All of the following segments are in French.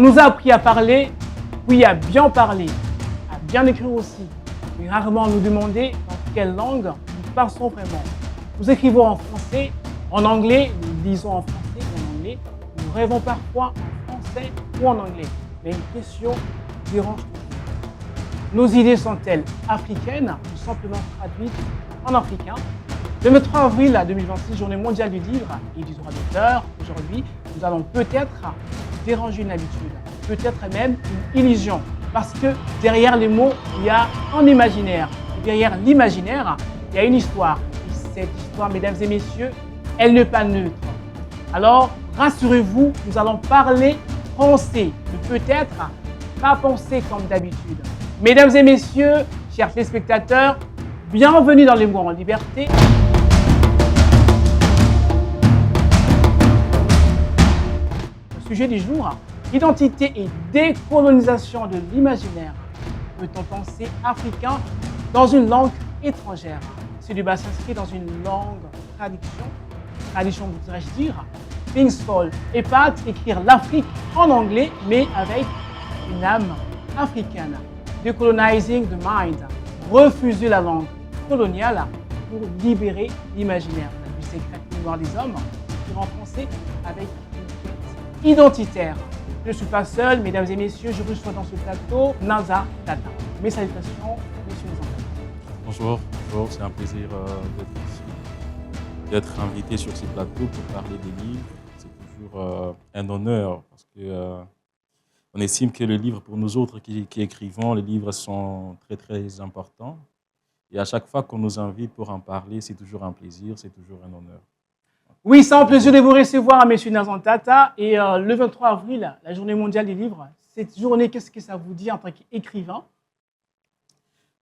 On nous a appris à parler, puis à bien parler, à bien écrire aussi, mais rarement à nous demander dans quelle langue nous parlons vraiment. Nous écrivons en français, en anglais, nous lisons en français et en anglais, nous rêvons parfois en français ou en anglais. Mais une question dérange toujours. Nos idées sont-elles africaines ou simplement traduites en africain? Le 23 avril 2026, journée mondiale du livre et du droit d'auteur. Aujourd'hui, nous allons peut-être déranger une habitude, peut-être même une illusion. Parce que derrière les mots, il y a un imaginaire. Et derrière l'imaginaire, il y a une histoire. Et cette histoire, mesdames et messieurs, elle n'est pas neutre. Alors, rassurez-vous, nous allons parler français, mais peut-être pas penser comme d'habitude. Mesdames et messieurs, chers téléspectateurs, bienvenue dans Les mots en liberté. Le sujet du jour, identité et décolonisation de l'imaginaire. Peut-on penser africain dans une langue étrangère? Ce débat s'inscrit dans une longue tradition voudrais-je dire, Things Fall et Pat écrire l'Afrique en anglais, mais avec une âme africaine. Decolonizing the mind, refuser la langue coloniale pour libérer l'imaginaire. La vie secrète mémoire des hommes, écrire en français avec une quête identitaire. Je ne suis pas seul, mesdames et messieurs, je reçois dans ce plateau Nanza Tata. Mes salutations, monsieur Nanza. Bonjour, c'est un plaisir d'être ici, d'être invité sur ces plateaux pour parler des livres. C'est toujours un honneur parce que on estime que les livres, pour nous autres qui écrivons, les livres sont très très importants. Et à chaque fois qu'on nous invite pour en parler, c'est toujours un plaisir, c'est toujours un honneur. Oui, c'est un plaisir de vous recevoir, monsieur Nanza Tata. Et le 23 avril, la journée mondiale des livres, cette journée, qu'est-ce que ça vous dit en tant qu'écrivain?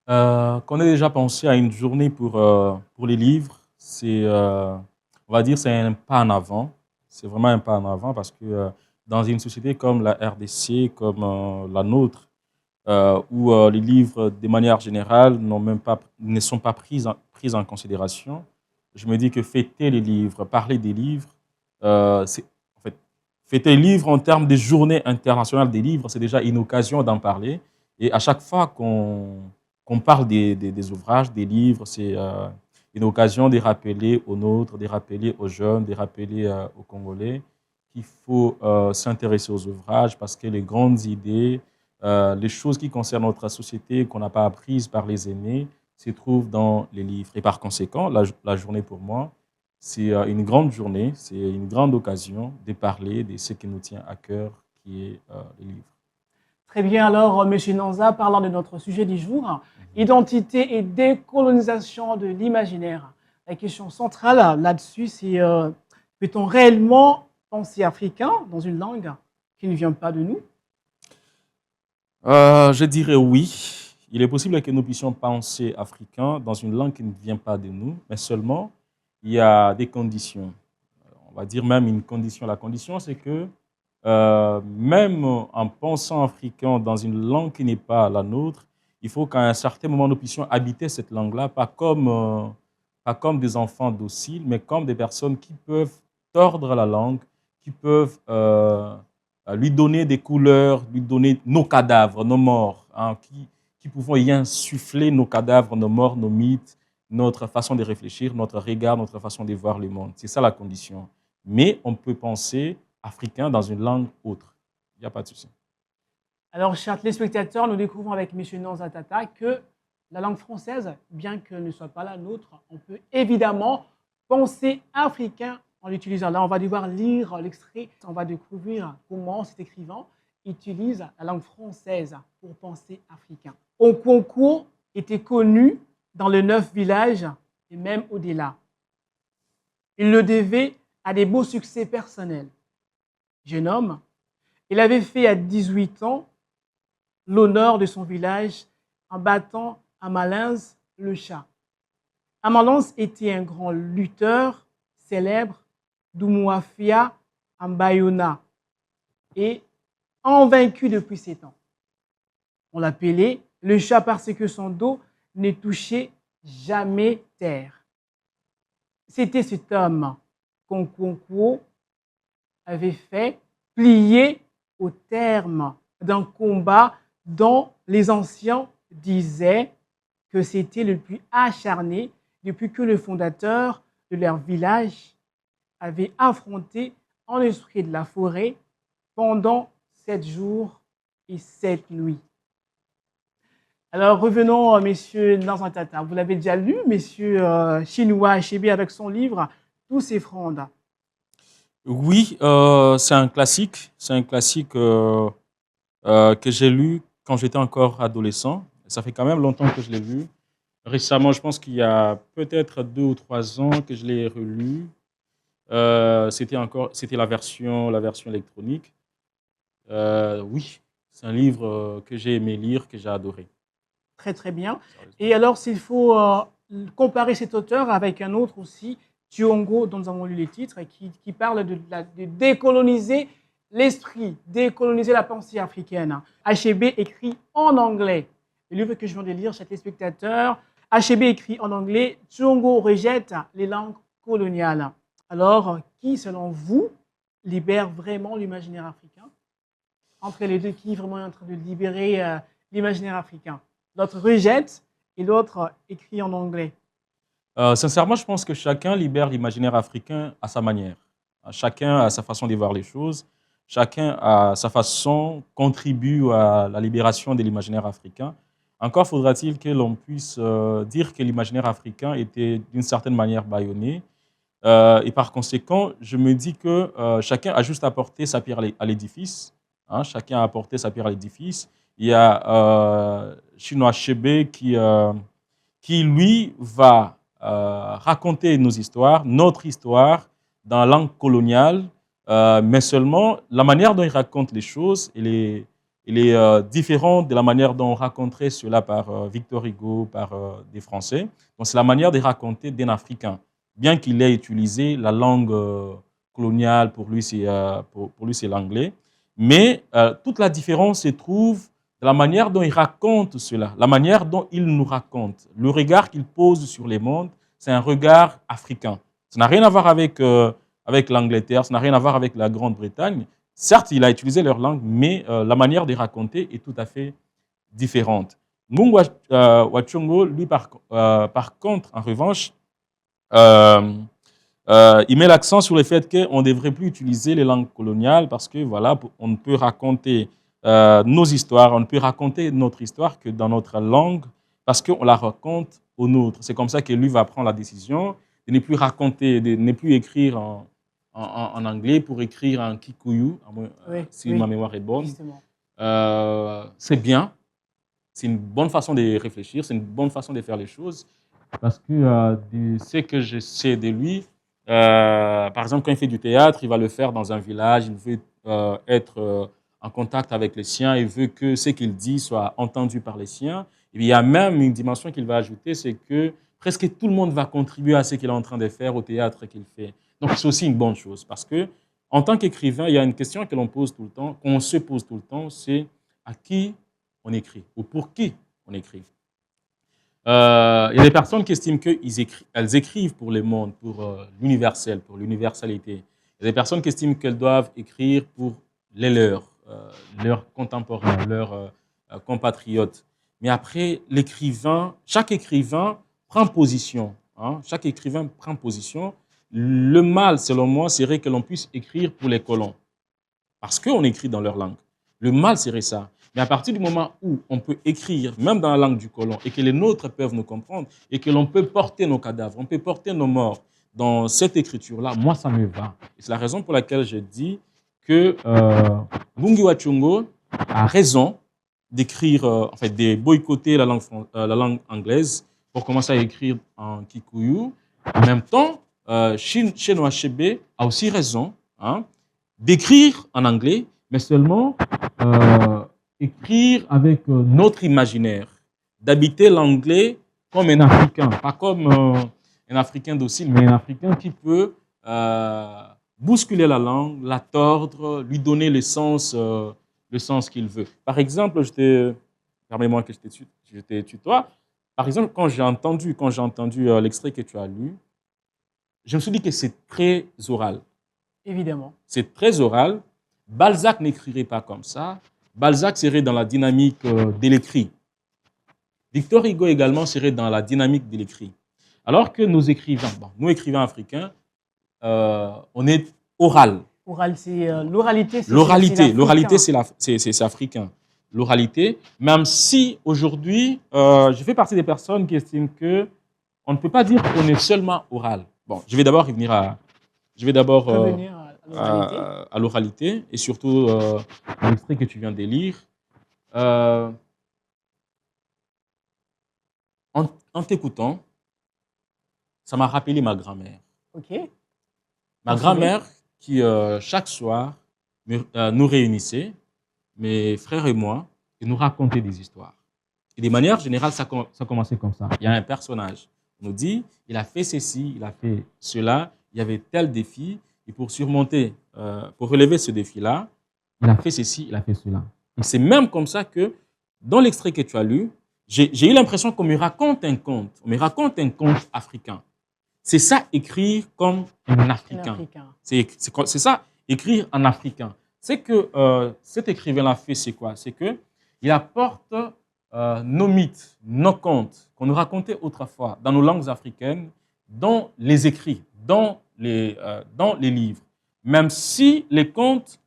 Qu'on ait déjà pensé à une journée pour les livres, c'est, on va dire, c'est un pas en avant. C'est vraiment un pas en avant parce que dans une société comme la RDC, comme la nôtre, où les livres, de manière générale, ne sont pas pris en considération, je me dis que fêter les livres, parler des livres, en fait, fêter les livres en termes de journée internationale des livres, c'est déjà une occasion d'en parler. Et à chaque fois qu'on parle des ouvrages, des livres, c'est une occasion de rappeler aux nôtres, de rappeler aux jeunes, de rappeler aux Congolais qu'il faut s'intéresser aux ouvrages parce que les grandes idées, les choses qui concernent notre société qu'on n'a pas apprises par les aînés se trouvent dans les livres. Et par conséquent, la journée pour moi, c'est une grande journée, c'est une grande occasion de parler de ce qui nous tient à cœur, qui est les livres. Très bien, alors, monsieur Nanza, parlant de notre sujet du jour, identité et décolonisation de l'imaginaire. La question centrale là-dessus, c'est peut-on réellement penser africain dans une langue qui ne vient pas de nous? Je dirais oui. Il est possible que nous puissions penser africain dans une langue qui ne vient pas de nous, mais seulement il y a des conditions. On va dire même une condition. La condition, c'est que même en pensant africain dans une langue qui n'est pas la nôtre, il faut qu'à un certain moment, nous puissions habiter cette langue-là, pas comme des enfants dociles, mais comme des personnes qui peuvent tordre la langue, qui peuvent lui donner des couleurs, lui donner nos cadavres, nos morts, hein, qui pouvons y insuffler nos cadavres, nos morts, nos mythes, notre façon de réfléchir, notre regard, notre façon de voir le monde. C'est ça la condition. Mais on peut penser africain dans une langue autre. Il n'y a pas de souci. Alors, chers téléspectateurs, nous découvrons avec M. Nanza Tata que la langue française, bien qu'elle ne soit pas la nôtre, on peut évidemment penser africain en l'utilisant. Là, on va devoir lire l'extrait, on va découvrir comment cet écrivain utilise la langue française pour penser africain. Okonkwo était connu dans les 9 villages et même au-delà. Il le devait à des beaux succès personnels. Jeune homme, il avait fait à 18 ans l'honneur de son village en battant Amalens le chat. Amalens était un grand lutteur célèbre d'Oumuafia en Bayona et invaincu depuis 7 ans. On l'appelait le chat parce que son dos ne touchait jamais terre. C'était cet homme qu'Okonkwo avait fait plier au terme d'un combat dont les anciens disaient que c'était le plus acharné depuis que le fondateur de leur village avait affronté un esprit de la forêt pendant 7 jours et 7 nuits. Alors revenons, messieurs Nanzantata. Vous l'avez déjà lu, messieurs Chinois Achebe, avec son livre Tous ces frondes. Oui, c'est un classique. C'est un classique que j'ai lu quand j'étais encore adolescent. Ça fait quand même longtemps que je l'ai lu. Récemment, je pense qu'il y a peut-être 2 ou 3 ans que je l'ai relu. C'était la version électronique. Oui, c'est un livre que j'ai aimé lire, que j'ai adoré. Très, très bien. Sérieusement. Et alors, s'il faut comparer cet auteur avec un autre aussi, Thiongo, dont nous avons lu les titres, qui parle de décoloniser l'esprit, décoloniser la pensée africaine. Achebe écrit en anglais. Le livre que je viens de lire chez les spectateurs, Achebe écrit en anglais, Thiongo rejette les langues coloniales. Alors, qui, selon vous, libère vraiment l'imaginaire africain? Entre les deux, qui vraiment est en train de libérer l'imaginaire africain? L'autre rejette et l'autre écrit en anglais. Sincèrement, je pense que chacun libère l'imaginaire africain à sa manière. Chacun a sa façon de voir les choses. Chacun a sa façon, contribue à la libération de l'imaginaire africain. Encore faudra-t-il que l'on puisse dire que l'imaginaire africain était d'une certaine manière bâillonné. Et par conséquent, je me dis que chacun a juste apporté sa pierre à l'édifice. Hein, chacun a apporté sa pierre à l'édifice. Il y a Chinua Achebe qui, lui, va raconter nos histoires, notre histoire, dans la langue coloniale, mais seulement la manière dont il raconte les choses, elle est différente de la manière dont on raconterait cela par Victor Hugo, par des Français. Donc, c'est la manière de raconter d'un Africain. Bien qu'il ait utilisé la langue coloniale, pour lui, c'est l'anglais. Mais toute la différence se trouve de la manière dont il raconte cela, la manière dont il nous raconte. Le regard qu'il pose sur les mondes, c'est un regard africain. Ça n'a rien à voir avec l'Angleterre, ça n'a rien à voir avec la Grande-Bretagne. Certes, il a utilisé leur langue, mais la manière de raconter est tout à fait différente. Mungu wa Thiong'o, lui, par contre, en revanche, il met l'accent sur le fait qu'on ne devrait plus utiliser les langues coloniales parce que voilà, on ne peut raconter nos histoires, on ne peut raconter notre histoire que dans notre langue parce qu'on la raconte au nôtre. C'est comme ça que lui va prendre la décision de ne plus raconter, de ne plus écrire en anglais pour écrire en kikuyu, si ma mémoire est bonne. C'est bien, c'est une bonne façon de réfléchir, c'est une bonne façon de faire les choses parce que ce que je sais de lui, par exemple, quand il fait du théâtre, il va le faire dans un village, il veut être en contact avec les siens, il veut que ce qu'il dit soit entendu par les siens. Et il y a même une dimension qu'il va ajouter, c'est que presque tout le monde va contribuer à ce qu'il est en train de faire au théâtre qu'il fait. Donc c'est aussi une bonne chose parce que en tant qu'écrivain, il y a une question que l'on pose tout le temps, qu'on se pose tout le temps, c'est à qui on écrit ou pour qui on écrit. Il y a des personnes qui estiment qu'elles écrivent pour le monde, pour l'universel, pour l'universalité. Il y a des personnes qui estiment qu'elles doivent écrire pour les leurs contemporains, leurs compatriotes. Mais après, chaque écrivain prend position. Hein, chaque écrivain prend position. Le mal, selon moi, serait que l'on puisse écrire pour les colons. Parce qu'on écrit dans leur langue. Le mal serait ça. Mais à partir du moment où on peut écrire, même dans la langue du colon, et que les nôtres peuvent nous comprendre, et que l'on peut porter nos cadavres, on peut porter nos morts dans cette écriture-là, moi, ça me va. Et c'est la raison pour laquelle je dis que Mungu wa Thiong'o a raison d'écrire, de boycotter la langue anglaise pour commencer à écrire en kikuyu. En même temps, Chinua Achebe a aussi raison d'écrire en anglais, mais seulement écrire avec notre imaginaire, d'habiter l'anglais comme un Africain, pas comme un Africain docile, mais un Africain qui peut bousculer la langue, la tordre, lui donner le sens qu'il veut. Par exemple, permets-moi que je te tutoie. Par exemple, quand j'ai entendu l'extrait que tu as lu, je me suis dit que c'est très oral. Évidemment. C'est très oral, Balzac n'écrirait pas comme ça. Balzac serait dans la dynamique de l'écrit. Victor Hugo également serait dans la dynamique de l'écrit. Alors que nos écrivains, bon, nous écrivains africains, on est oral. Oral, c'est l'oralité. L'oralité, c'est africain. L'oralité, même si aujourd'hui, je fais partie des personnes qui estiment que on ne peut pas dire qu'on est seulement oral. Bon, je vais d'abord revenir à l'oralité et surtout à l'extrait que tu viens de lire. En t'écoutant, ça m'a rappelé ma grand-mère. Ok. Ma grand-mère qui, chaque soir, nous réunissait, mes frères et moi, et nous racontait des histoires. Et de manière générale, ça commençait comme ça. Il y a un personnage. On nous dit, il a fait ceci, il a fait cela, il y avait tel défi, et pour surmonter, pour relever ce défi-là, il a fait ceci, il a fait cela. Et c'est même comme ça que, dans l'extrait que tu as lu, j'ai eu l'impression qu'on me raconte un conte. On me raconte un conte africain. C'est ça, écrire comme un Africain. C'est ça, écrire en africain. C'est que cet écrivain-là fait, c'est quoi? C'est qu'il apporte nos mythes, nos contes qu'on nous racontait autrefois dans nos langues africaines, dans les écrits, dans les livres. Même si les contes,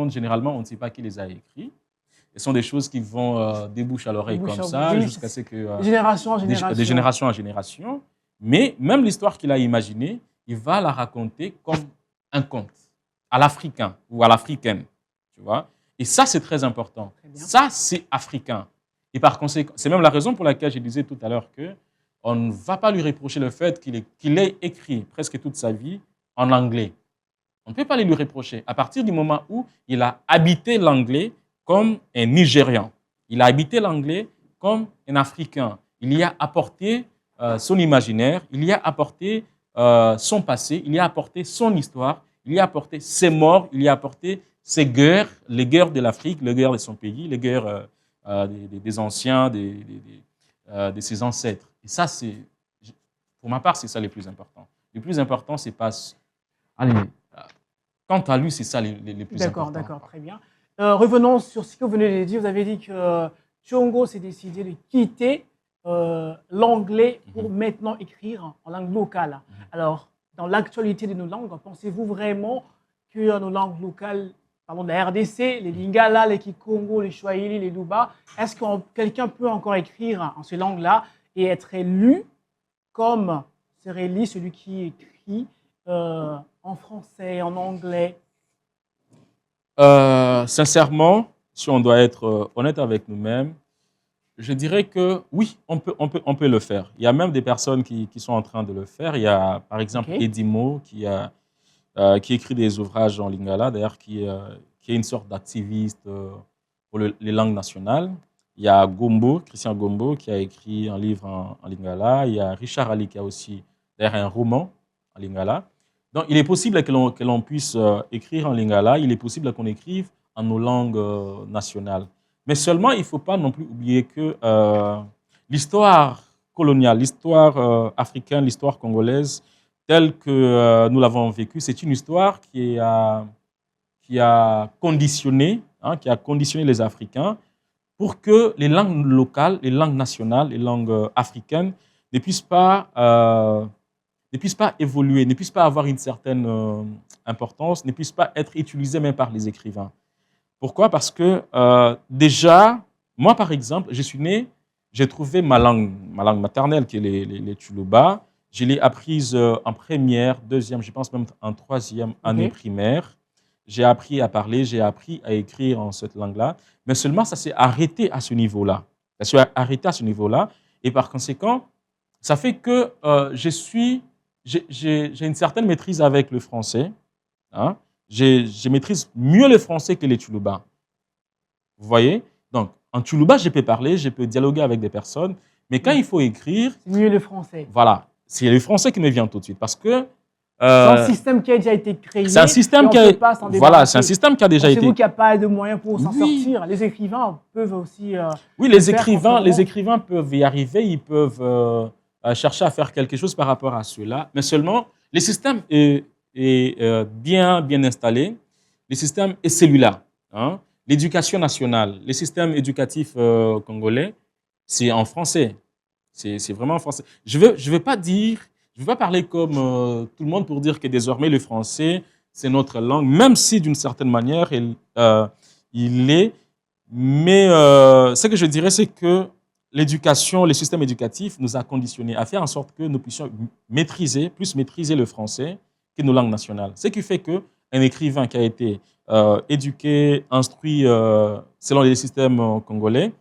généralement, on ne sait pas qui les a écrits. Ce sont des choses qui vont des bouches à l'oreille comme ça, jusqu'à ce que... de génération en génération. Mais même l'histoire qu'il a imaginée, il va la raconter comme un conte, à l'africain ou à l'africaine. Tu vois? Et ça, c'est très important. Ça, c'est africain. Et par conséquent, c'est même la raison pour laquelle je disais tout à l'heure qu'on ne va pas lui reprocher le fait qu'il ait écrit presque toute sa vie en anglais. On ne peut pas lui reprocher. À partir du moment où il a habité l'anglais comme un Nigérian, il a habité l'anglais comme un Africain, il y a apporté son imaginaire, il y a apporté son passé, il y a apporté son histoire, il y a apporté ses morts, il y a apporté ses guerres, les guerres de l'Afrique, les guerres de son pays, les guerres des anciens, de ses ancêtres. Et ça, pour ma part, c'est ça le plus important. Le plus important, c'est pas... Allez, quant à lui, c'est ça le plus important. D'accord, très bien. Revenons sur ce que vous venez de dire. Vous avez dit que Tchongo s'est décidé de quitter l'anglais pour maintenant écrire en langue locale. Alors, dans l'actualité de nos langues, pensez-vous vraiment que nos langues locales, pardon, de la RDC, les Lingala, les Kikongo, les Swahili, les Luba, est-ce que quelqu'un peut encore écrire en ces langues-là et être lu comme serait lu celui qui écrit en français, en anglais? Sincèrement, si on doit être honnête avec nous-mêmes, je dirais que oui, on peut le faire. Il y a même des personnes qui sont en train de le faire. Il y a par exemple Edimo qui écrit des ouvrages en lingala, d'ailleurs qui est une sorte d'activiste pour les langues nationales. Il y a Christian Gombo qui a écrit un livre en lingala. Il y a Richard Ali qui a aussi d'ailleurs un roman en lingala. Donc il est possible que l'on puisse écrire en lingala, il est possible qu'on écrive en nos langues nationales. Mais seulement, il ne faut pas non plus oublier que l'histoire coloniale, l'histoire africaine, l'histoire congolaise, telle que nous l'avons vécue, c'est une histoire qui a conditionné les Africains pour que les langues locales, les langues nationales, les langues africaines ne puissent pas évoluer, ne puissent pas avoir une certaine importance, ne puissent pas être utilisées même par les écrivains. Pourquoi? Parce que déjà, moi par exemple, je suis né, j'ai trouvé ma langue maternelle qui est les Tsholuba. Je l'ai apprise en première, deuxième, je pense même en troisième année primaire. J'ai appris à parler, j'ai appris à écrire en cette langue-là. Mais seulement, ça s'est arrêté à ce niveau-là. Ça s'est arrêté à ce niveau-là. Et par conséquent, ça fait que j'ai une certaine maîtrise avec le français. Hein? Je maîtrise mieux le français que les Tsholuba. Vous voyez? Donc, en Tsholuba, je peux parler, je peux dialoguer avec des personnes. Mais quand il faut écrire... C'est mieux le français. Voilà. C'est le français qui me vient tout de suite. Parce que... c'est un système qui a déjà été créé. C'est un système qui a... Voilà, c'est un système qui a déjà été... C'est vous qui n'avez pas de moyens pour s'en sortir. Les écrivains peuvent aussi... oui, les écrivains peuvent y arriver. Ils peuvent chercher à faire quelque chose par rapport à cela. Mais seulement, le système est bien installé. le système est celui-là. Hein. L'éducation nationale, le système éducatif congolais, c'est en français. C'est vraiment en français. Je veux pas dire, je veux pas parler comme tout le monde pour dire que désormais le français, c'est notre langue, même si d'une certaine manière, il l'est. Mais ce que je dirais, c'est que l'éducation, le système éducatif nous a conditionnés à faire en sorte que nous puissions plus maîtriser le français que nos langues nationales. Ce qui fait qu'un écrivain qui a été éduqué, instruit selon les systèmes congolais,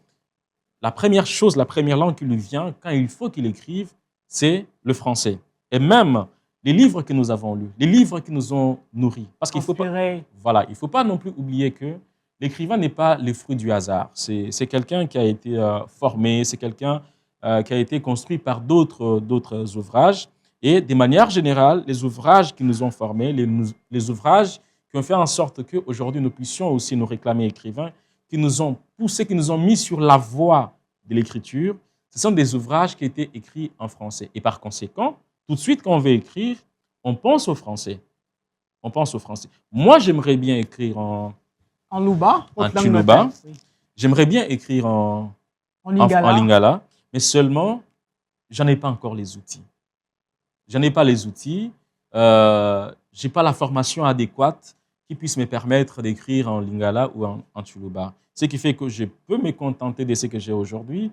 la première chose, la première langue qui lui vient quand il faut qu'il écrive, c'est le français. Et même les livres que nous avons lus, les livres qui nous ont nourris. Parce qu'il faut pas, voilà, il faut pas non plus oublier que l'écrivain n'est pas le fruit du hasard. C'est quelqu'un qui a été formé, c'est quelqu'un qui a été construit par d'autres ouvrages. Et de manière générale, les ouvrages qui nous ont formés, les ouvrages qui ont fait en sorte qu'aujourd'hui nous puissions aussi nous réclamer écrivains, qui nous ont poussés, qui nous ont mis sur la voie de l'écriture, ce sont des ouvrages qui étaient écrits en français. Et par conséquent, tout de suite, quand on veut écrire, on pense au français. On pense au français. Moi, j'aimerais bien écrire en Luba, en Tsholuba. Oui. J'aimerais bien écrire en Lingala, mais seulement, j'en ai pas encore les outils. Je n'ai pas les outils, je n'ai pas la formation adéquate qui puisse me permettre d'écrire en Lingala ou en Tsholuba. Ce qui fait que je peux me contenter de ce que j'ai aujourd'hui,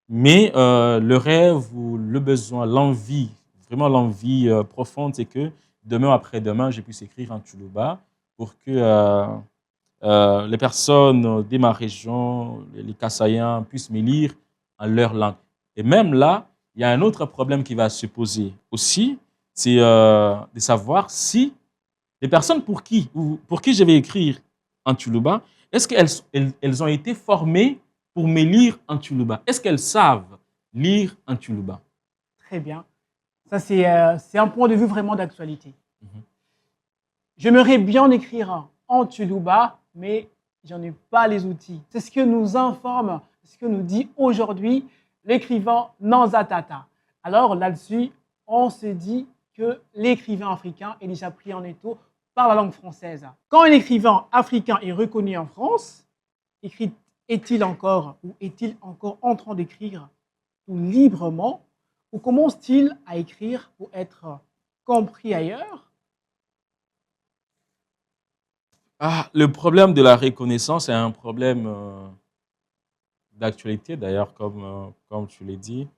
mais le rêve ou le besoin, l'envie, vraiment l'envie profonde, c'est que demain après-demain, je puisse écrire en Tsholuba pour que les personnes de ma région, les Kassaïens, puissent me lire en leur langue. Et même là, il y a un autre problème qui va se poser aussi, c'est de savoir si les personnes pour qui je vais écrire en Tsholuba, est-ce qu'elles ont été formées pour me lire en Tsholuba? Est-ce qu'elles savent lire en Tsholuba? Très bien. Ça, c'est un point de vue vraiment d'actualité. J'aimerais bien écrire en Tsholuba, mais je n'en ai pas les outils. C'est ce que nous informe, ce que nous dit aujourd'hui l'écrivain Nanza Tata. Alors là-dessus, on se dit que l'écrivain africain est déjà pris en étau par la langue française. Quand un écrivain africain est reconnu en France, est-il encore en train d'écrire librement ou commence-t-il à écrire pour être compris ailleurs? Le problème de la reconnaissance est un problème d'actualité, d'ailleurs, comme tu l'as dit.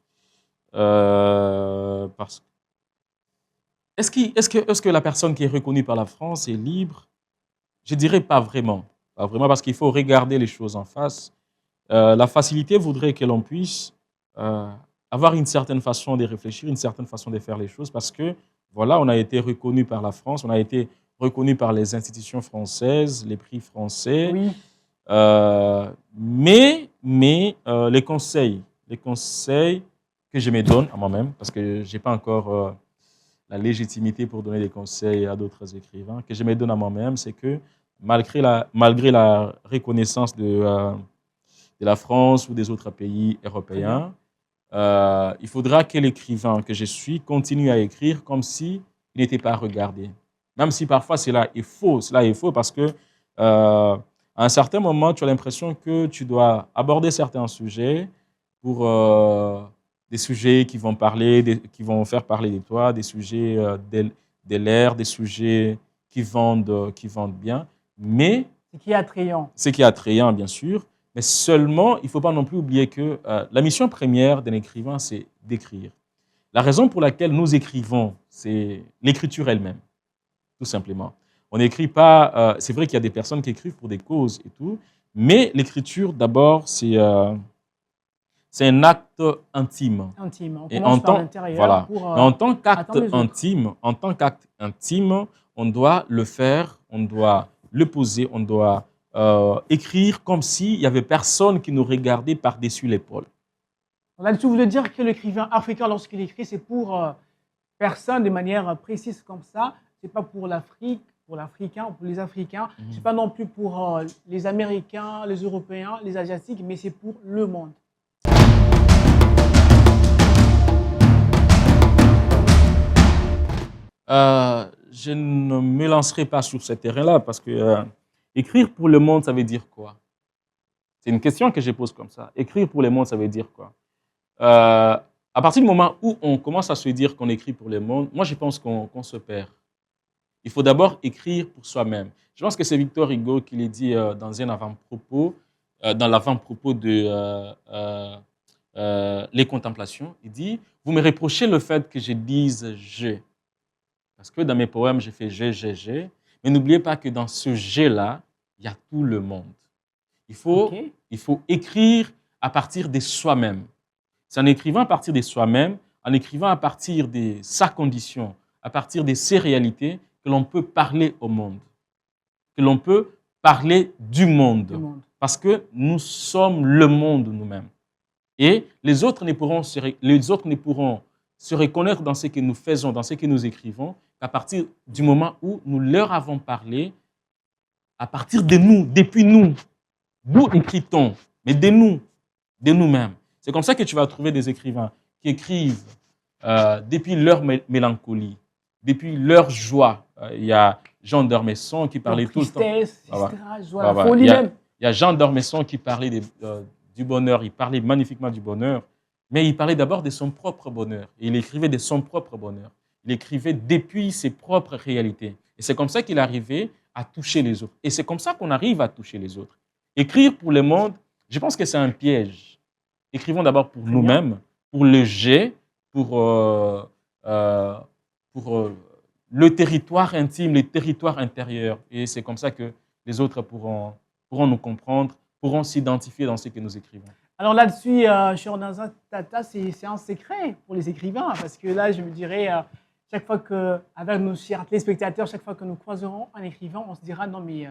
Est-ce que la personne qui est reconnue par la France est libre? Je dirais pas vraiment. Pas vraiment, parce qu'il faut regarder les choses en face. La facilité voudrait que l'on puisse avoir une certaine façon de réfléchir, une certaine façon de faire les choses, parce que, voilà, on a été reconnu par la France, on a été reconnu par les institutions françaises, les prix français. Oui. Mais les conseils que je me donne à moi-même, parce que je n'ai pas encore la légitimité pour donner des conseils à d'autres écrivains, que je me donne à moi-même, c'est que malgré la reconnaissance de la France ou des autres pays européens, il faudra que l'écrivain que je suis continue à écrire comme s'il n'était pas regardé. Même si parfois cela est faux parce que à un certain moment, tu as l'impression que tu dois aborder certains sujets pour des sujets qui vont qui vont faire parler de toi, des sujets de l'air, des sujets qui vendent bien. Mais ce qui est attrayant. Ce qui est attrayant, bien sûr. Mais seulement, il ne faut pas non plus oublier que la mission première d'un écrivain, c'est d'écrire. La raison pour laquelle nous écrivons, c'est l'écriture elle-même, tout simplement. On n'écrit pas, c'est vrai qu'il y a des personnes qui écrivent pour des causes et tout, mais l'écriture, d'abord, c'est un acte intime. Intime, on commence par l'intérieur. Voilà. En tant qu'acte intime, on doit le faire, on doit le poser, on doit écrire comme s'il n'y avait personne qui nous regardait par-dessus l'épaule. Là-dessus, vous voulez dire que l'écrivain africain, lorsqu'il écrit, c'est pour personne de manière précise comme ça, c'est pas pour l'Afrique, pour l'Africain, pour les Africains, c'est pas non plus pour les Américains, les Européens, les Asiatiques, mais c'est pour le monde. je ne me lancerai pas sur ce terrain-là parce que écrire pour le monde, ça veut dire quoi? C'est une question que je pose comme ça. Écrire pour le monde, ça veut dire quoi? À partir du moment où on commence à se dire qu'on écrit pour le monde, moi, je pense qu'on se perd. Il faut d'abord écrire pour soi-même. Je pense que c'est Victor Hugo qui l'a dit dans un avant-propos, dans l'avant-propos de Les Contemplations. Il dit, vous me reprochez le fait que je dise « je ». Parce que dans mes poèmes, je fais « je ». Mais n'oubliez pas que dans ce « je » il y a tout le monde. Il faut écrire à partir de soi-même. C'est en écrivant à partir de soi-même, en écrivant à partir de sa condition, à partir de ses réalités, que l'on peut parler au monde, que l'on peut parler du monde. Parce que nous sommes le monde nous-mêmes. Et les autres ne pourront se reconnaître dans ce que nous faisons, dans ce que nous écrivons, qu'à partir du moment où nous leur avons parlé, à partir de nous, depuis nous. D'où écrit-on? Mais de nous, de nous-mêmes. C'est comme ça que tu vas trouver des écrivains qui écrivent depuis leur mélancolie, depuis leur joie. Il y a Jean d'Ormesson qui parlait tout le temps. Joie, la folie même. Il y a Jean d'Ormesson qui parlait du bonheur. Il parlait magnifiquement du bonheur, mais il parlait d'abord de son propre bonheur. Et il écrivait de son propre bonheur. Il écrivait depuis ses propres réalités. Et c'est comme ça qu'il arrivait à toucher les autres. Et c'est comme ça qu'on arrive à toucher les autres. Écrire pour le monde, je pense que c'est un piège. Écrivons d'abord pour nous-mêmes, pour le G, pour le territoire intime, les territoires intérieurs. Et c'est comme ça que les autres pourront nous comprendre, pourront s'identifier dans ce que nous écrivons. Alors là-dessus, cher Nonza Tata, c'est un secret pour les écrivains, parce que là, je me dirais, chaque fois avec nos chers téléspectateurs, chaque fois que nous croiserons un écrivain, on se dira, non mais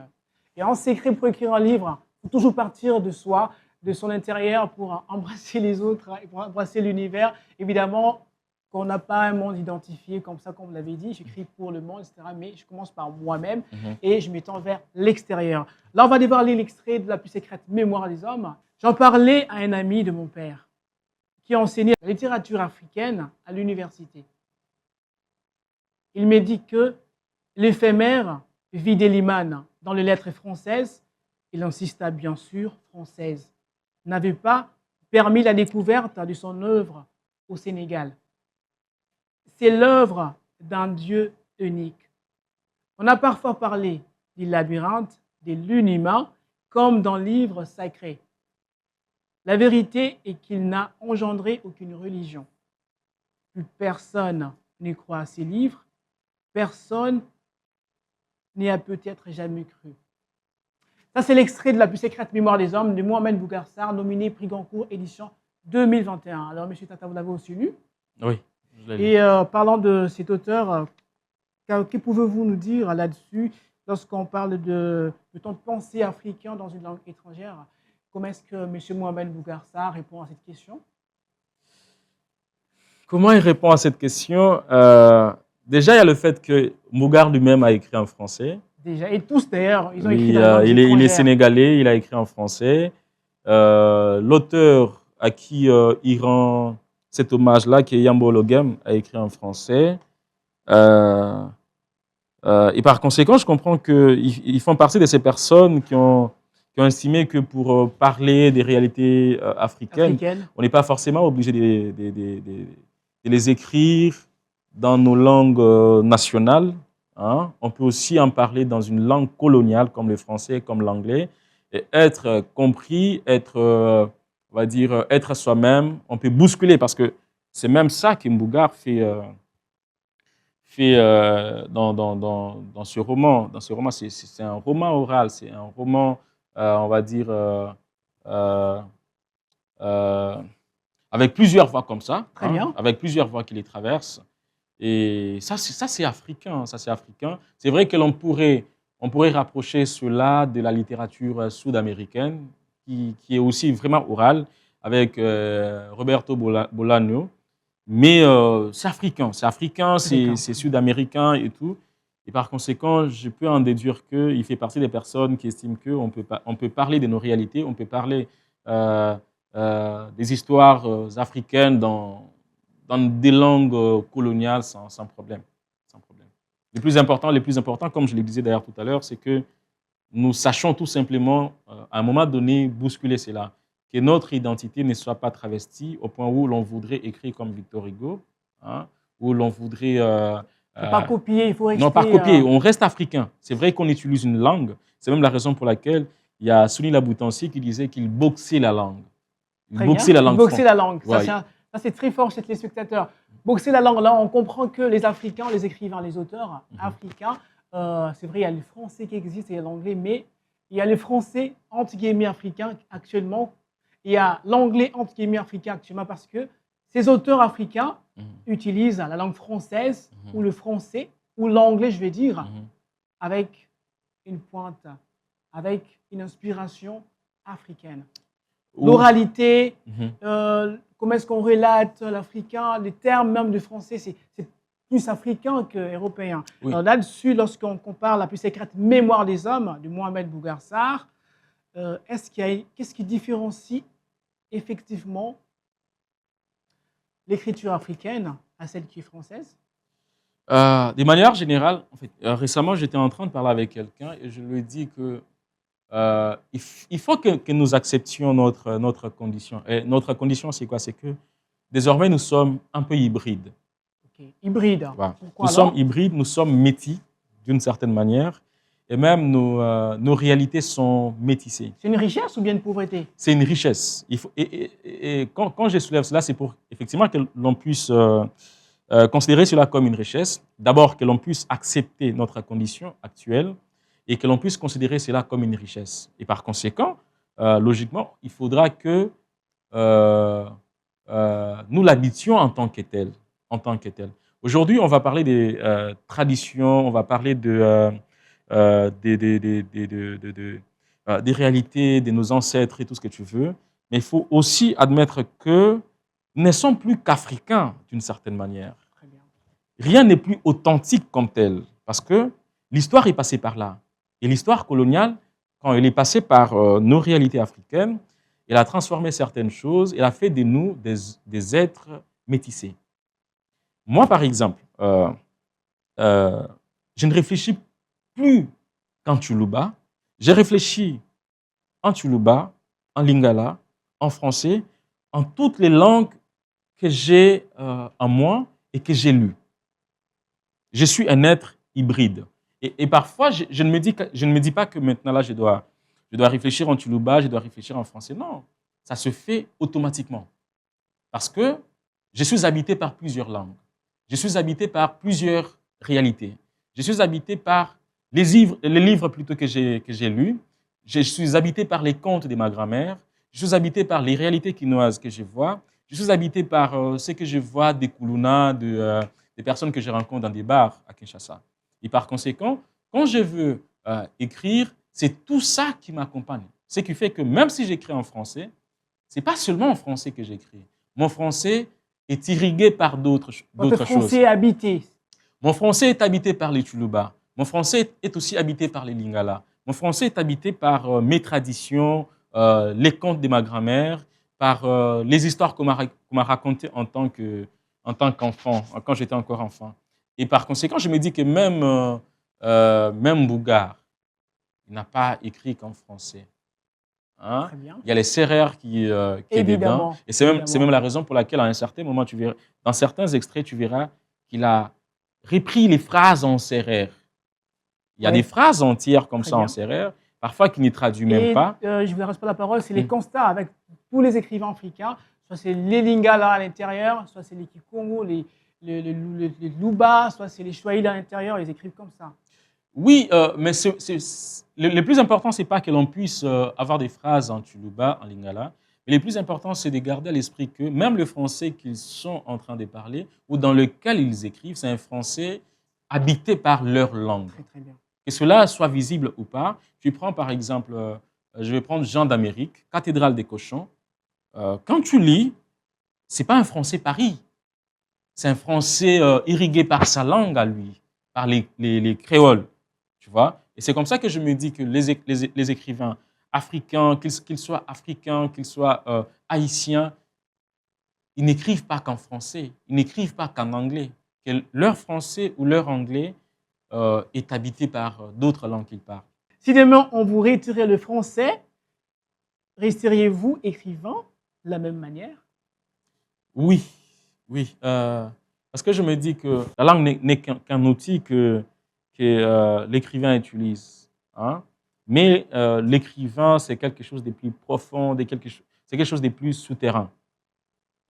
il y a un secret pour écrire un livre, il faut toujours partir de soi, de son intérieur pour embrasser les autres et pour embrasser l'univers. Évidemment, qu'on n'a pas un monde identifié comme ça, comme vous l'avez dit, j'écris pour le monde, etc. Mais je commence par moi-même et je m'étends vers l'extérieur. Là, on va dévoiler l'extrait de la plus secrète mémoire des hommes. J'en parlais à un ami de mon père qui a enseigné la littérature africaine à l'université. Il m'a dit que l'éphémère vit des limanes dans les lettres françaises, il insista bien sûr française, n'avait pas permis la découverte de son œuvre au Sénégal. C'est l'œuvre d'un Dieu unique. On a parfois parlé du labyrinthe, de l'unima, comme dans le livre sacré. La vérité est qu'il n'a engendré aucune religion. Plus personne ne croit à ces livres, personne n'y a peut-être jamais cru. Ça, c'est l'extrait de la plus secrète mémoire des hommes de Mohamed Bougar Sarr, nominé prix Goncourt édition 2021. Alors, M. Tata, vous l'avez aussi lu? Oui. Et parlant de cet auteur, que pouvez-vous nous dire là-dessus lorsqu'on parle de ton pensée africain dans une langue étrangère? Comment est-ce que M. Mohamed Bougar Sarr répond à cette question? Comment il répond à cette question? Déjà, il y a le fait que Bougar lui-même a écrit en français. Déjà, et tous d'ailleurs, ils ont écrit dans la langue étrangère. Il est sénégalais, il a écrit en français. L'auteur à qui il rend cet hommage-là, qui est Yambo Logem, a écrit en français. Et par conséquent, je comprends qu'ils font partie de ces personnes qui ont estimé que pour parler des réalités africaines, on n'est pas forcément obligé de les écrire dans nos langues nationales. Hein. On peut aussi en parler dans une langue coloniale comme le français, comme l'anglais, et être compris, on va dire, être soi-même. On peut bousculer parce que c'est même ça que Mbougar fait dans ce roman. Dans ce roman, c'est un roman oral, c'est un roman, on va dire, avec plusieurs voix comme ça. Très bien. Avec plusieurs voix qui les traversent. Et ça c'est africain. Ça, c'est africain. C'est vrai que on pourrait rapprocher cela de la littérature sud-américaine, qui est aussi vraiment orale, avec Roberto Bolaño. Mais c'est africain, c'est sud-américain et tout. Et par conséquent, je peux en déduire qu'il fait partie des personnes qui estiment qu'on peut parler de nos réalités, on peut parler des histoires africaines dans des langues coloniales sans problème. Les plus importants, comme je le disais d'ailleurs tout à l'heure, c'est que nous sachons tout simplement, à un moment donné, bousculer cela. Que notre identité ne soit pas travestie au point où l'on voudrait écrire comme Victor Hugo, hein, où l'on voudrait... Il ne faut pas copier, il faut non, pas rester. copier, on reste africain. C'est vrai qu'on utilise une langue. C'est même la raison pour laquelle il y a Souni Laboutansi qui disait qu'il boxait la langue. Il Très boxait bien. la langue Boxer la langue. Ouais. Ça, c'est très fort chez les spectateurs. Boxer la langue, là, on comprend que les Africains, les écrivains, les auteurs africains, c'est vrai, il y a le français qui existe et il y a l'anglais, mais il y a le français, entre guillemets, africain actuellement. Il y a l'anglais, entre guillemets, africain actuellement parce que ces auteurs africains utilisent la langue française ou le français ou l'anglais, je vais dire, avec une pointe, avec une inspiration africaine. L'oralité, comment est-ce qu'on relate l'africain, les termes même du français, c'est plus africain qu'européen. Oui. Alors là-dessus, lorsqu'on compare la plus secrète mémoire des hommes de Mohamed Bougar Sarr, qu'est-ce qui différencie effectivement l'écriture africaine à celle qui est française? De manière générale, en fait, récemment, j'étais en train de parler avec quelqu'un et je lui ai dit que il faut que nous acceptions notre condition. Et notre condition, c'est quoi? C'est que désormais, nous sommes un peu hybrides. Okay. Hybride. Voilà. Pourquoi nous sommes hybrides, nous sommes métis d'une certaine manière. Et même nos réalités sont métissées. C'est une richesse ou bien une pauvreté? C'est une richesse. Et quand je soulève cela, c'est pour effectivement que l'on puisse considérer cela comme une richesse. D'abord, que l'on puisse accepter notre condition actuelle et que l'on puisse considérer cela comme une richesse. Et par conséquent, logiquement, il faudra que nous l'habitions en tant que tel. Aujourd'hui, on va parler des traditions, on va parler des réalités de nos ancêtres et tout ce que tu veux, mais il faut aussi admettre que nous ne sommes plus qu'Africains d'une certaine manière. Très bien. Rien n'est plus authentique comme tel, parce que l'histoire est passée par là. Et l'histoire coloniale, quand elle est passée par nos réalités africaines, elle a transformé certaines choses, elle a fait de nous des êtres métissés. Moi, par exemple, je ne réfléchis plus qu'en Tchoulouba. J'ai réfléchi en Tchoulouba, en lingala, en français, en toutes les langues que j'ai en moi et que j'ai lues. Je suis un être hybride. Et parfois, je ne me dis pas que maintenant, là, je dois réfléchir en Tchoulouba, je dois réfléchir en français. Non, ça se fait automatiquement. Parce que je suis habité par plusieurs langues. Je suis habité par plusieurs réalités. Je suis habité par les livres plutôt que j'ai lus. Je suis habité par les contes de ma grand-mère. Je suis habité par les réalités quinoises que je vois. Je suis habité par ce que je vois des Koulouna, des personnes que je rencontre dans des bars à Kinshasa. Et par conséquent, quand je veux écrire, c'est tout ça qui m'accompagne. Ce qui fait que même si j'écris en français, ce n'est pas seulement en français que j'écris. Mon français est irrigué par d'autres choses. Votre français est habité. Mon français est habité par les Tchoulouba. Mon français est aussi habité par les Lingala. Mon français est habité par mes traditions, les contes de ma grand-mère, par les histoires qu'on m'a racontées en tant qu'enfant, quand j'étais encore enfant. Et par conséquent, je me dis que même Bougar, il n'a pas écrit qu'en français. Hein? Très bien. Il y a les serrères qui est dedans. Et c'est même la raison pour laquelle, à un certain moment, tu verras, dans certains extraits, tu verras qu'il a repris les phrases en serrère. Il y a des phrases entières comme ça en serrère, parfois qui ne traduit même pas. Je ne vous laisse pas la parole, c'est les constats avec tous les écrivains africains. Soit c'est les Lingala à l'intérieur, soit c'est les Kikongo, les Luba, soit c'est les Swahili à l'intérieur, ils écrivent comme ça. Oui, mais le plus important, ce n'est pas que l'on puisse avoir des phrases en Tchoulouba, en Lingala, mais le plus important, c'est de garder à l'esprit que même le français qu'ils sont en train de parler ou dans lequel ils écrivent, c'est un français habité par leur langue. Très, très bien. Que cela soit visible ou pas. Tu prends par exemple, je vais prendre Jean d'Amérique, Cathédrale des cochons. Quand tu lis, ce n'est pas un français Paris. C'est un français irrigué par sa langue à lui, par les créoles. Tu vois? Et c'est comme ça que je me dis que les écrivains africains, qu'ils soient africains, qu'ils soient haïtiens, ils n'écrivent pas qu'en français, ils n'écrivent pas qu'en anglais. Que leur français ou leur anglais est habité par d'autres langues qu'il parle. Si demain on vous retirait le français, resteriez-vous écrivain de la même manière? Oui, oui. Parce que je me dis que la langue n'est qu'un outil que l'écrivain utilise. Hein? Mais l'écrivain, c'est quelque chose de plus profond, c'est quelque chose de plus souterrain.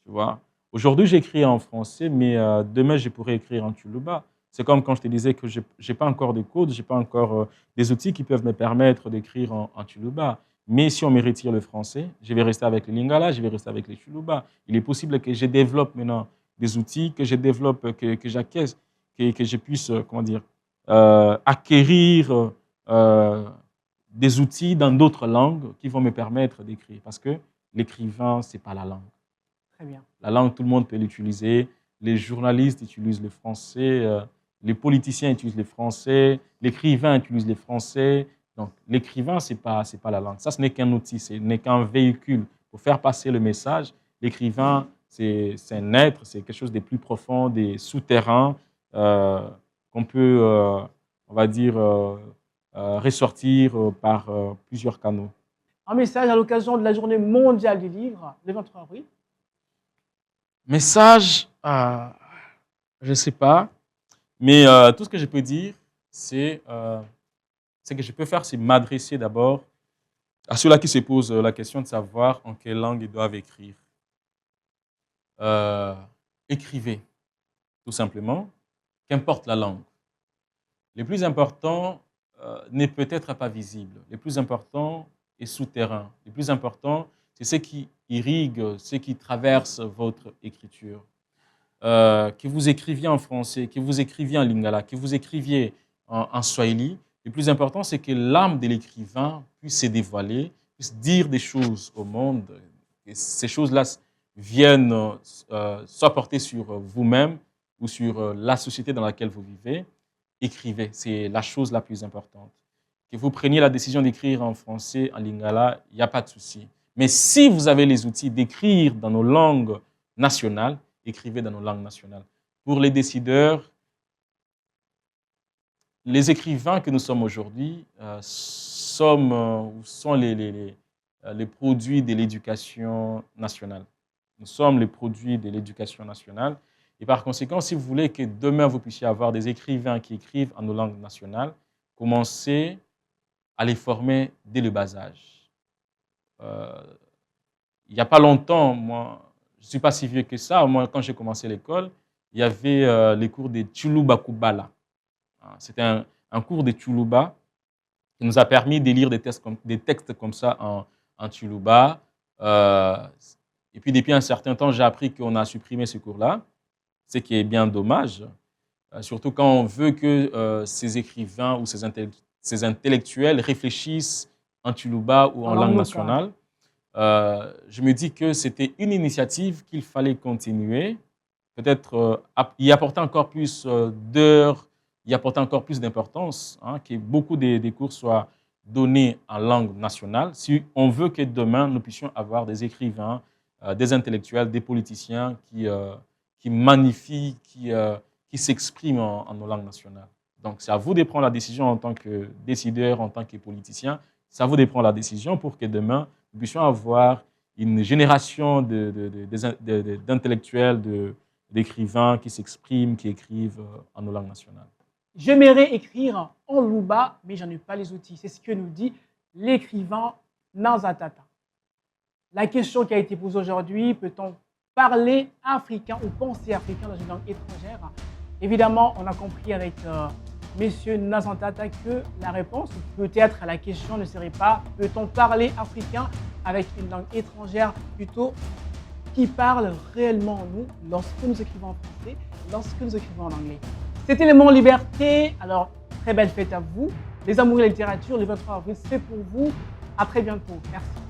Tu vois? Aujourd'hui, j'écris en français, mais demain, je pourrais écrire en Tsholuba. C'est comme quand je te disais que je n'ai pas encore de code, je n'ai pas encore des outils qui peuvent me permettre d'écrire en Tsholuba. Mais si on me retire le français, je vais rester avec le Lingala, je vais rester avec les Tsholuba. Il est possible que je développe maintenant des outils, que je développe, que j'acquiesce, que je puisse, comment dire, acquérir des outils dans d'autres langues qui vont me permettre d'écrire. Parce que l'écrivain, ce n'est pas la langue. Très bien. La langue, tout le monde peut l'utiliser. Les journalistes utilisent le français, les politiciens utilisent le français, l'écrivain utilise le français. Donc, l'écrivain, ce n'est pas la langue. Ça, ce n'est qu'un outil, ce n'est qu'un véhicule pour faire passer le message. L'écrivain, c'est un être, c'est quelque chose de plus profond, des souterrains qu'on peut, on va dire, ressortir par plusieurs canaux. Un message à l'occasion de la journée mondiale du livre, le 23 avril. Message, je ne sais pas, mais tout ce que je peux dire, c'est que je peux faire, c'est m'adresser d'abord à ceux-là qui se posent la question de savoir en quelle langue ils doivent écrire. Écrivez, tout simplement, qu'importe la langue. Le plus important n'est peut-être pas visible. Le plus important est souterrain. Le plus important, c'est ce qui irrigue, ce qui traverse votre écriture. Que vous écriviez en français, que vous écriviez en lingala, que vous écriviez en swahili, le plus important, c'est que l'âme de l'écrivain puisse se dévoiler, puisse dire des choses au monde, et ces choses-là viennent soit porter sur vous-même ou sur la société dans laquelle vous vivez. Écrivez, c'est la chose la plus importante. Que vous preniez la décision d'écrire en français, en lingala, il n'y a pas de souci. Mais si vous avez les outils d'écrire dans nos langues nationales, écrivez dans nos langues nationales. Pour les décideurs, les écrivains que nous sommes aujourd'hui sont les produits de l'éducation nationale. Nous sommes les produits de l'éducation nationale. Et par conséquent, si vous voulez que demain vous puissiez avoir des écrivains qui écrivent en nos langues nationales, commencez à les former dès le bas âge. Il n'y a pas longtemps, moi, je ne suis pas si vieux que ça, moi, quand j'ai commencé l'école, il y avait les cours de Tsholuba Kubala. C'était un cours de Tsholuba qui nous a permis de lire des textes comme ça en Tsholuba. Et puis, depuis un certain temps, j'ai appris qu'on a supprimé ce cours-là, ce qui est bien dommage, surtout quand on veut que ces écrivains ou ces intellectuels réfléchissent en Tsholuba ou en langue nationale. Je me dis que c'était une initiative qu'il fallait continuer, peut-être y apporter encore plus d'heures, y apporter encore plus d'importance, hein, que beaucoup des cours soient donnés en langue nationale, si on veut que demain, nous puissions avoir des écrivains, des intellectuels, des politiciens qui magnifient, qui s'expriment en nos langues nationales. Donc, c'est à vous de prendre la décision en tant que décideur, en tant que politicien. C'est à vous de prendre la décision pour que demain, nous puissions avoir une génération d'intellectuels, d'écrivains qui s'expriment, qui écrivent en nos langues nationales. J'aimerais écrire en Luba, mais je n'en ai pas les outils. C'est ce que nous dit l'écrivain Nanzatata. La question qui a été posée aujourd'hui, peut-on parler africain ou penser africain dans une langue étrangère? Évidemment, on a compris avec Monsieur Nanzatata que la réponse, peut-être à la question, ne serait pas peut-on parler africain avec une langue étrangère, plutôt qui parle réellement en nous lorsque nous écrivons en français, lorsque nous écrivons en anglais. C'était Le Monde Liberté. Alors, très belle fête à vous. Les amoureux de la littérature, le 23 avril, c'est pour vous. À très bientôt. Merci.